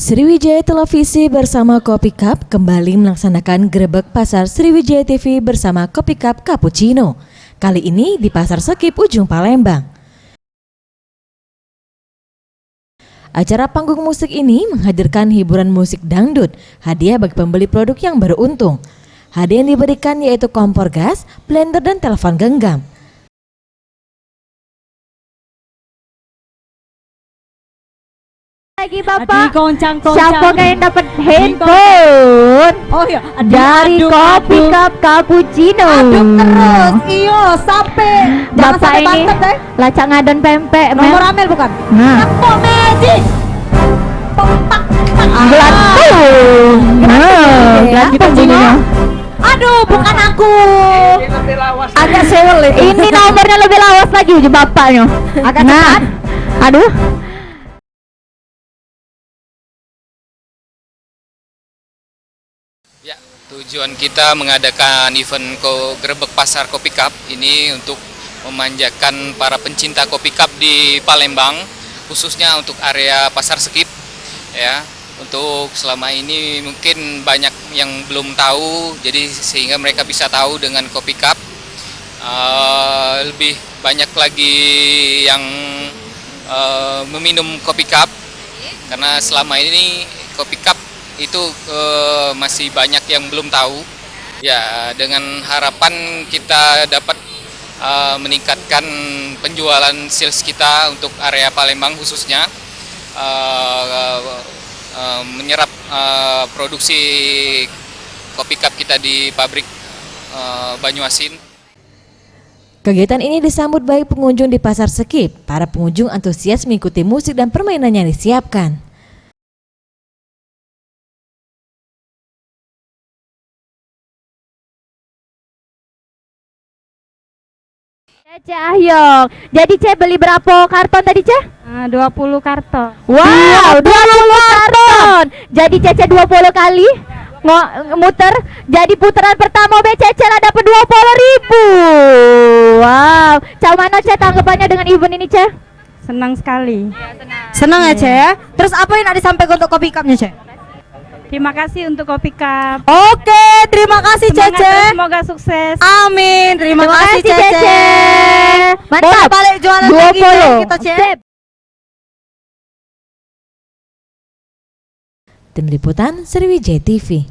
Sriwijaya Televisi bersama Kopi Cup kembali melaksanakan grebek pasar Sriwijaya TV bersama Kopi Cup Cappuccino. Kali ini di Pasar Sekip Ujung Palembang. Acara panggung musik ini menghadirkan hiburan musik dangdut, hadiah bagi pembeli produk yang beruntung. Hadiah yang diberikan yaitu kompor gas, blender, dan telepon genggam. Lagi Bapak, goncang-goncang. siapa yang dapat handphone? Oh iya, Dari Kopi Cup Cappuccino. Aduk terus, iyo sampai jangan Bapak sampai ini banteng deh. lacak ngadon pempek. Nomor Amel bukan? Nah, Kok magic? Pompak. gelantung. Nah, gelantung bunyinya. Aduh, bukan aku. Agak sewel. Ini nomornya lebih lawas lagi uji bapaknya. Agak Nah, cepat. aduh. Ya, tujuan kita mengadakan event grebek pasar Kopi Cup ini untuk memanjakan para pencinta Kopi Cup di Palembang, khususnya untuk area Pasar Sekip. Ya, untuk selama ini mungkin banyak yang belum tahu, jadi sehingga mereka bisa tahu dengan Kopi Cup. Lebih banyak lagi yang meminum Kopi Cup, karena selama ini Kopi Cup itu masih banyak yang belum tahu. Ya, dengan harapan kita dapat meningkatkan penjualan sales kita untuk area Palembang khususnya, menyerap produksi Kopi Cup kita di pabrik Banyuasin. Kegiatan ini disambut baik pengunjung di Pasar Sekip. Para pengunjung antusias mengikuti musik dan permainan yang disiapkan. Cece Ahyong. Jadi Ce beli berapa karton tadi Ce? 20 karton. Wow, 20 karton. Jadi Cece 20 kali muter. Jadi putaran pertama Cece lah dapat 20.000. Wow. Cak mana Ce tanggapannya dengan event ini Ce? Senang sekali. Senang ya, Ce ya. Terus apa yang ada disampaikan untuk Kopi Cup-nya, Ce? Terima kasih untuk Kopi Cup. Oke, terima kasih Cece. Semoga sukses. Amin. Terima kasih Cece. Mantap. Boleh balik jualan lagi 20. kita, Ce. Sip. Tim Liputan Sriwijaya TV.